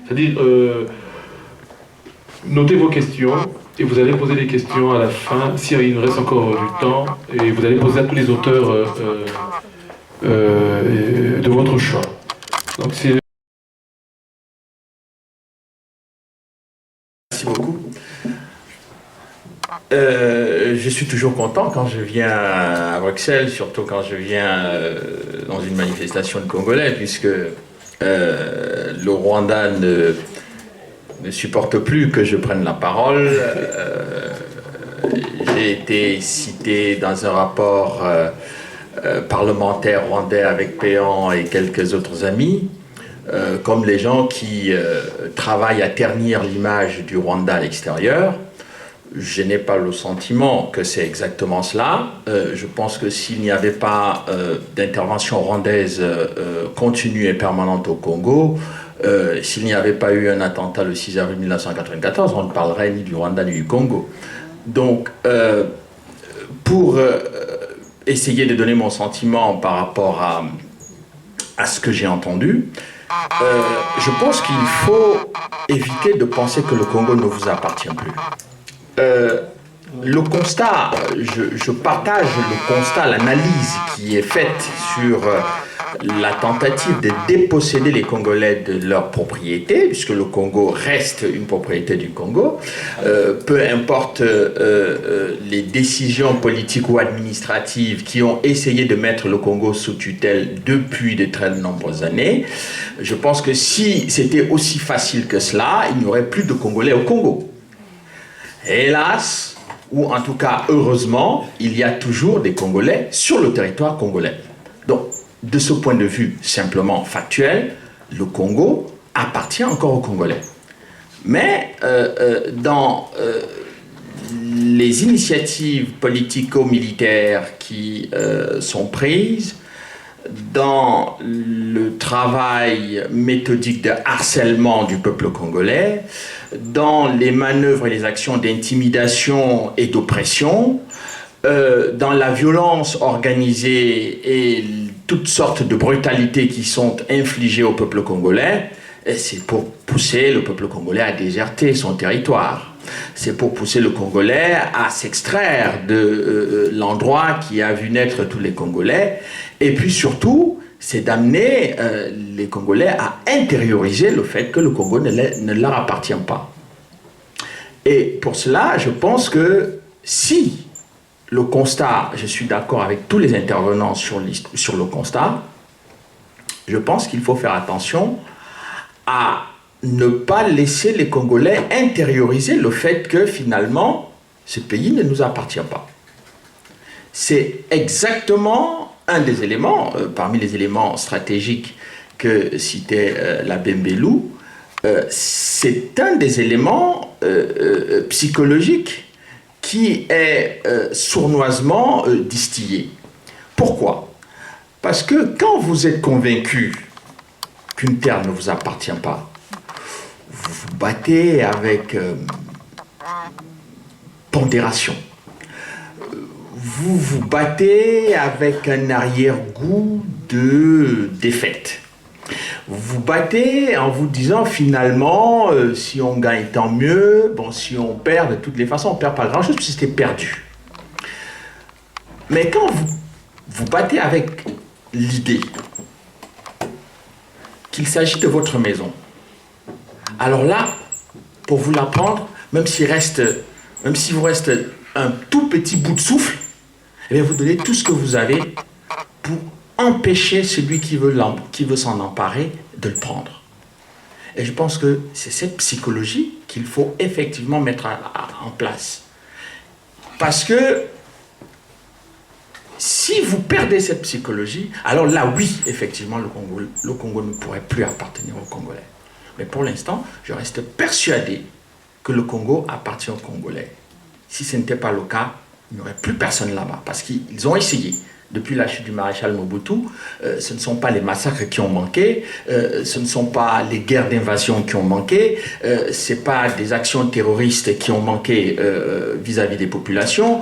C'est-à-dire, notez vos questions et vous allez poser des questions à la fin, s'il nous reste encore du temps, et vous allez poser à tous les auteurs de votre choix. Donc c'est... Merci beaucoup. Je suis toujours content quand je viens à Bruxelles, surtout quand je viens dans une manifestation de Congolais, puisque le Rwanda ne supporte plus que je prenne la parole. J'ai été cité dans un rapport parlementaire rwandais avec Péan et quelques autres amis, comme les gens qui travaillent à ternir l'image du Rwanda à l'extérieur. Je n'ai pas le sentiment que c'est exactement cela. Je pense que s'il n'y avait pas d'intervention rwandaise continue et permanente au Congo, s'il n'y avait pas eu un attentat le 6 avril 1994, on ne parlerait ni du Rwanda ni du Congo. Donc, pour essayer de donner mon sentiment par rapport à ce que j'ai entendu, je pense qu'il faut éviter de penser que le Congo ne vous appartient plus. Le constat, je partage le constat, l'analyse qui est faite sur la tentative de déposséder les Congolais de leur propriété, puisque le Congo reste une propriété du Congo, peu importe les décisions politiques ou administratives qui ont essayé de mettre le Congo sous tutelle depuis de très nombreuses années. Je pense que si c'était aussi facile que cela, il n'y aurait plus de Congolais au Congo. Hélas, ou en tout cas heureusement, il y a toujours des Congolais sur le territoire congolais. Donc, de ce point de vue simplement factuel, le Congo appartient encore aux Congolais. Mais dans les initiatives politico-militaires qui sont prises, dans le travail méthodique de harcèlement du peuple congolais, dans les manœuvres et les actions d'intimidation et d'oppression, dans la violence organisée et toutes sortes de brutalités qui sont infligées au peuple congolais, c'est pour pousser le peuple congolais à déserter son territoire. C'est pour pousser le Congolais à s'extraire de l'endroit qui a vu naître tous les Congolais. Et puis surtout, c'est d'amener les Congolais à intérioriser le fait que le Congo ne leur appartient pas. Et pour cela, je pense que si le constat, je suis d'accord avec tous les intervenants sur le constat, je pense qu'il faut faire attention à ne pas laisser les Congolais intérioriser le fait que finalement, ce pays ne nous appartient pas. C'est exactement un des éléments, parmi les éléments stratégiques que citait l'abbé Mbelou, c'est un des éléments psychologiques qui est sournoisement distillé. Pourquoi? Parce que quand vous êtes convaincu qu'une terre ne vous appartient pas, vous vous battez avec pondération. Vous vous battez avec un arrière-goût de défaite. Vous vous battez en vous disant finalement, si on gagne tant mieux, bon, si on perd, de toutes les façons, on ne perd pas grand-chose puisque c'était perdu. Mais quand vous vous battez avec l'idée qu'il s'agit de votre maison, alors là, pour vous l'apprendre, même s'il vous reste un tout petit bout de souffle, eh bien vous donnez tout ce que vous avez pour empêcher celui qui veut s'en emparer de le prendre. Et je pense que c'est cette psychologie qu'il faut effectivement mettre en place. Parce que si vous perdez cette psychologie, alors là, oui, effectivement, le Congo ne pourrait plus appartenir aux Congolais. Mais pour l'instant, je reste persuadé que le Congo appartient aux Congolais. Si ce n'était pas le cas, il n'y aurait plus personne là-bas. Parce qu'ils ont essayé. Depuis la chute du maréchal Mobutu, ce ne sont pas les massacres qui ont manqué, ce ne sont pas les guerres d'invasion qui ont manqué, ce n'est pas des actions terroristes qui ont manqué vis-à-vis des populations,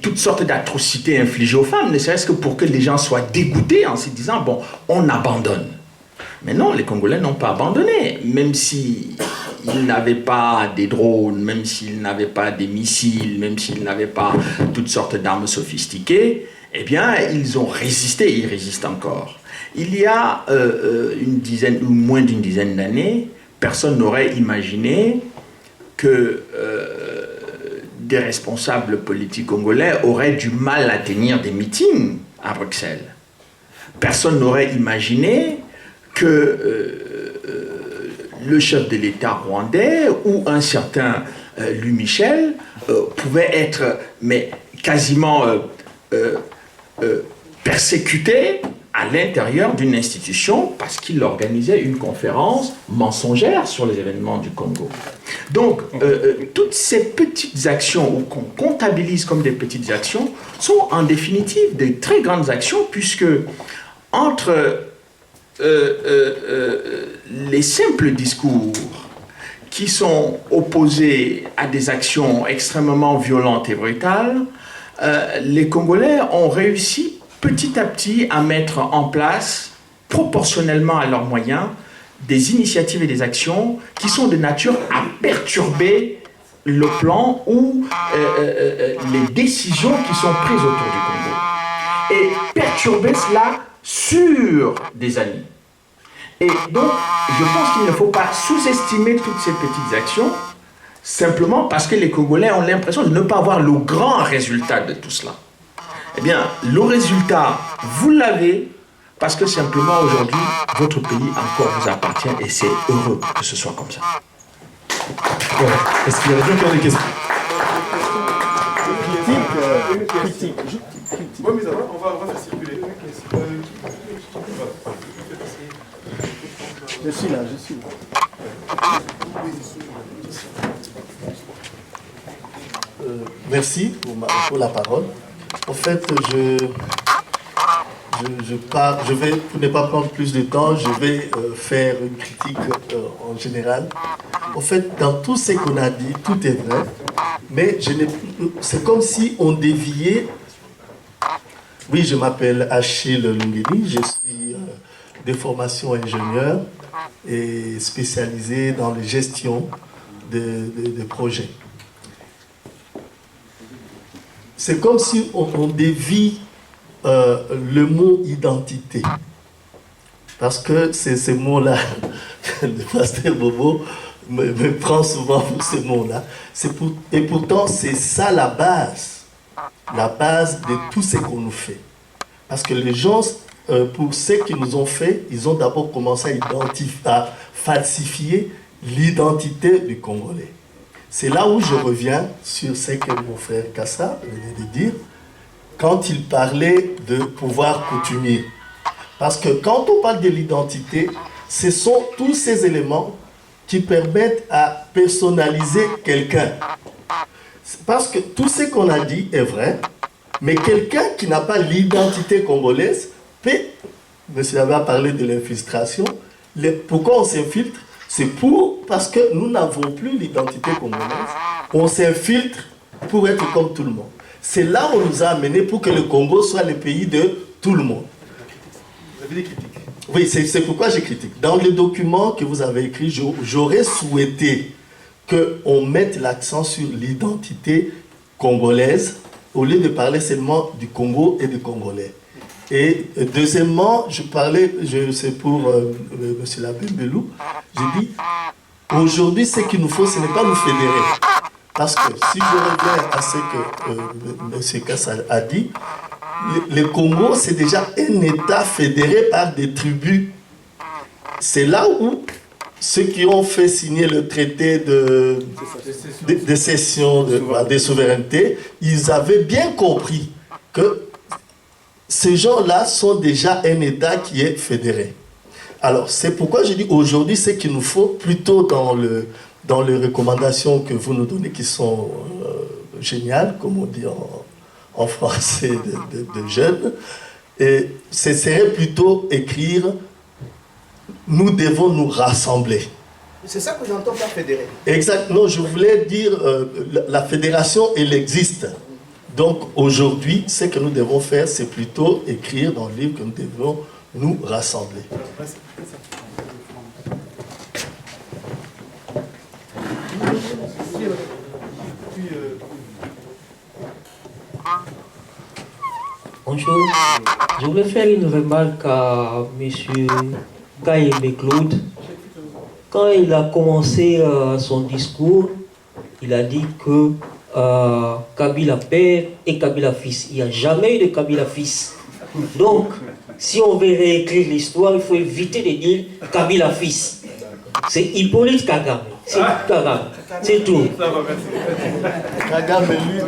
toutes sortes d'atrocités infligées aux femmes, ne serait-ce que pour que les gens soient dégoûtés en se disant, bon, on abandonne. Mais non, les Congolais n'ont pas abandonné, même s'ils n'avaient pas des drones, même s'ils n'avaient pas des missiles, même s'ils n'avaient pas toutes sortes d'armes sophistiquées, eh bien, ils ont résisté, ils résistent encore. Il y a une dizaine ou moins d'une dizaine d'années, personne n'aurait imaginé que des responsables politiques congolais auraient du mal à tenir des meetings à Bruxelles. Personne n'aurait imaginé que le chef de l'État rwandais ou un certain Louis Michel pouvait être quasiment persécuté à l'intérieur d'une institution parce qu'il organisait une conférence mensongère sur les événements du Congo. Donc, toutes ces petites actions, ou qu'on comptabilise comme des petites actions, sont en définitive des très grandes actions, puisque entre les simples discours qui sont opposés à des actions extrêmement violentes et brutales, les Congolais ont réussi petit à petit à mettre en place, proportionnellement à leurs moyens, des initiatives et des actions qui sont de nature à perturber le plan ou les décisions qui sont prises autour du Congo. Et perturber cela sur des années. Et donc, je pense qu'il ne faut pas sous-estimer toutes ces petites actions, simplement parce que les Congolais ont l'impression de ne pas avoir le grand résultat de tout cela. Eh bien, le résultat, vous l'avez, parce que simplement aujourd'hui, votre pays encore vous appartient et c'est heureux que ce soit comme ça. Voilà. Est-ce qu'il y a encore des questions? Critique. Oui, mais on va faire circuler. Je suis là. Merci pour la parole. En fait, je vais, pour ne pas prendre plus de temps, je vais faire une critique en général. En fait, dans tout ce qu'on a dit, tout est vrai, mais c'est comme si on déviait. Oui, je m'appelle Achille Lungeli, je suis de formation ingénieur et spécialisé dans la gestion de projets. C'est comme si on dévie le mot identité. Parce que c'est ce mot-là, le pasteur Bobo me prend souvent pour ce mot-là. Et pourtant, c'est ça la base de tout ce qu'on nous fait. Parce que les gens, pour ce qu'ils nous ont fait, ils ont d'abord commencé à falsifier l'identité du Congolais. C'est là où je reviens sur ce que mon frère Kassa venait de dire, quand il parlait de pouvoir coutumier. Parce que quand on parle de l'identité, ce sont tous ces éléments qui permettent à personnaliser quelqu'un. Parce que tout ce qu'on a dit est vrai, mais quelqu'un qui n'a pas l'identité congolaise peut, monsieur Abba a parlé de l'infiltration, pourquoi on s'infiltre? C'est parce que nous n'avons plus l'identité congolaise, on s'infiltre pour être comme tout le monde. C'est là où on nous a amenés pour que le Congo soit le pays de tout le monde. Vous avez des critiques? Oui, c'est pourquoi je critique. Dans le document que vous avez écrit, j'aurais souhaité qu'on mette l'accent sur l'identité congolaise au lieu de parler seulement du Congo et des Congolais. Et deuxièmement, c'est pour M. Labembelou, j'ai dit, aujourd'hui, ce qu'il nous faut, ce n'est pas nous fédérer. Parce que si je reviens à ce que M. Kassa a dit, le Congo, c'est déjà un État fédéré par des tribus. C'est là où ceux qui ont fait signer le traité de cession des souverainetés, ils avaient bien compris que ces gens-là sont déjà un État qui est fédéré. Alors, c'est pourquoi je dis aujourd'hui, ce qu'il nous faut, plutôt dans les recommandations que vous nous donnez, qui sont géniales, comme on dit en français de jeunes, et ce serait plutôt écrire « Nous devons nous rassembler ». C'est ça que j'entends par fédérer. Exact. Non, je voulais dire, la fédération, elle existe. Donc aujourd'hui, ce que nous devons faire, c'est plutôt écrire dans le livre que nous devons nous rassembler. Bonjour. Je voulais faire une remarque à M. Kayembe Claude. Quand il a commencé son discours, il a dit que Kabila père et Kabila fils. Il n'y a jamais eu de Kabila fils. Donc, si on veut réécrire l'histoire, il faut éviter de dire Kabila fils. C'est Hippolyte Kagame. C'est Kagame. C'est tout. Kagame, lui,